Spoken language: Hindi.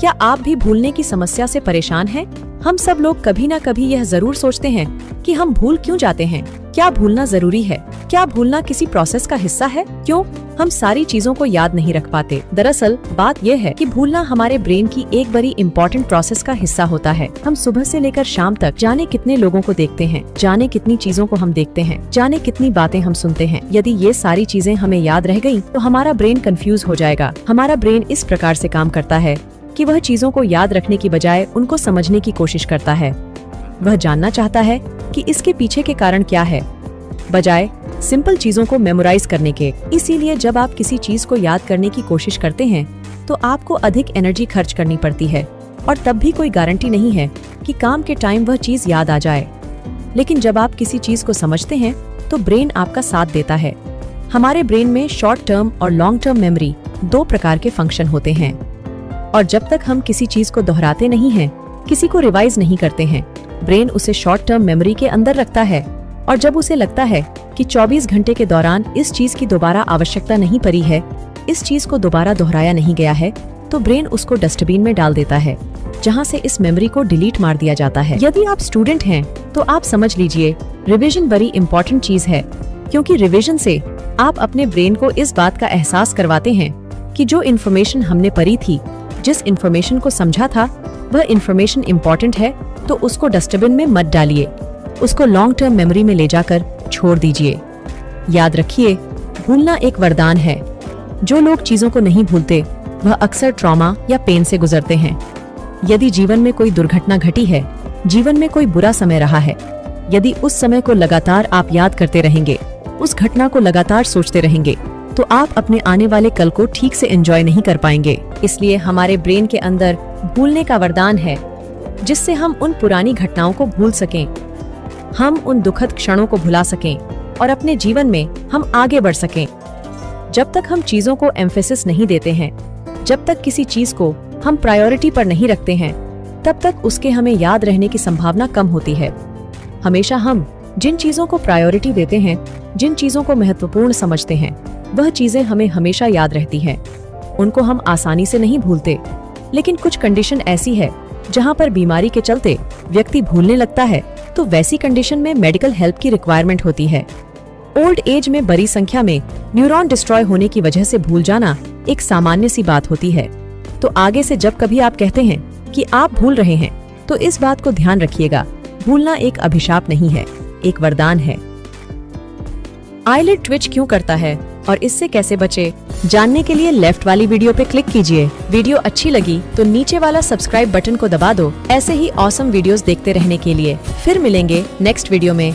क्या आप भी भूलने की समस्या से परेशान हैं? हम सब लोग कभी न कभी यह जरूर सोचते हैं कि हम भूल क्यों जाते हैं। क्या भूलना जरूरी है? क्या भूलना किसी प्रोसेस का हिस्सा है? क्यों हम सारी चीजों को याद नहीं रख पाते? दरअसल बात यह है कि भूलना हमारे ब्रेन की एक बड़ी इम्पोर्टेंट प्रोसेस का हिस्सा होता है। हम सुबह से लेकर शाम तक जाने कितने लोगों को देखते हैं, जाने कितनी चीजों को हम देखते हैं, जाने कितनी बातें हम सुनते हैं। यदि ये सारी चीजें हमें याद रह गयी तो हमारा ब्रेन कंफ्यूज हो जाएगा। हमारा ब्रेन इस प्रकार से काम करता है कि वह चीजों को याद रखने की बजाय उनको समझने की कोशिश करता है। वह जानना चाहता है कि इसके पीछे के कारण क्या है, बजाय सिंपल चीजों को मेमोराइज करने के। इसीलिए जब आप किसी चीज को याद करने की कोशिश करते हैं तो आपको अधिक एनर्जी खर्च करनी पड़ती है और तब भी कोई गारंटी नहीं है कि काम के टाइम वह चीज याद आ जाए। लेकिन जब आप किसी चीज को समझते हैं तो ब्रेन आपका साथ देता है। हमारे ब्रेन में शॉर्ट टर्म और लॉन्ग टर्म मेमोरी दो प्रकार के फंक्शन होते हैं और जब तक हम किसी चीज को दोहराते नहीं हैं, किसी को रिवाइज नहीं करते हैं, ब्रेन उसे शॉर्ट टर्म मेमोरी के अंदर रखता है और जब उसे लगता है कि 24 घंटे के दौरान इस चीज की दोबारा आवश्यकता नहीं पड़ी है, इस चीज को दोबारा दोहराया नहीं गया है, तो ब्रेन उसको डस्टबिन में डाल देता है, जहां से इस मेमोरी को डिलीट मार दिया जाता है। यदि आप स्टूडेंट हैं तो आप समझ लीजिए रिवीजन बड़ी इम्पोर्टेंट चीज है, क्योंकि रिवीजन से आप अपने ब्रेन को इस बात का एहसास करवाते हैं कि जो इन्फॉर्मेशन हमने पढ़ी थी, जिस इन्फॉर्मेशन को समझा था, वह इन्फॉर्मेशन इम्पोर्टेंट है, तो उसको डस्टबिन में मत डालिए, उसको लॉन्ग टर्म मेमोरी में ले जाकर छोड़ दीजिए। याद रखिए, भूलना एक वरदान है। जो लोग चीजों को नहीं भूलते वह अक्सर ट्रॉमा या पेन से गुजरते हैं। यदि जीवन में कोई दुर्घटना घटी है, जीवन में कोई बुरा समय रहा है, यदि उस समय को लगातार आप याद करते रहेंगे, उस घटना को लगातार सोचते रहेंगे, तो आप अपने आने वाले कल को ठीक से एंजॉय नहीं कर पाएंगे। इसलिए हमारे ब्रेन के अंदर भूलने का वरदान है, जिससे हम उन पुरानी घटनाओं को भूल सकें, हम उन दुखद क्षणों को भुला सकें और अपने जीवन में हम आगे बढ़ सकें। जब तक हम चीजों को एम्फेसिस नहीं देते हैं, जब तक किसी चीज को हम प्रायोरिटी पर नहीं रखते हैं, तब तक उसके हमें याद रहने की संभावना कम होती है। हमेशा हम जिन चीजों को प्रायोरिटी देते हैं, जिन चीजों को महत्वपूर्ण समझते हैं, वह चीजें हमें हमेशा याद रहती हैं। उनको हम आसानी से नहीं भूलते। लेकिन कुछ कंडीशन ऐसी है जहां पर बीमारी के चलते व्यक्ति भूलने लगता है, तो वैसी कंडीशन में मेडिकल हेल्प की रिक्वायरमेंट होती है। ओल्ड एज में बड़ी संख्या में न्यूरॉन डिस्ट्रॉय होने की वजह से भूल जाना एक सामान्य सी बात होती है। तो आगे से जब कभी आप कहते हैं कि आप भूल रहे हैं, तो इस बात को ध्यान रखिएगा, भूलना एक अभिशाप नहीं है, एक वरदान है। आईलिड ट्विच क्यों करता है और इससे कैसे बचे, जानने के लिए लेफ्ट वाली वीडियो पे क्लिक कीजिए। वीडियो अच्छी लगी तो नीचे वाला सब्सक्राइब बटन को दबा दो, ऐसे ही ऑसम वीडियोस देखते रहने के लिए। फिर मिलेंगे नेक्स्ट वीडियो में।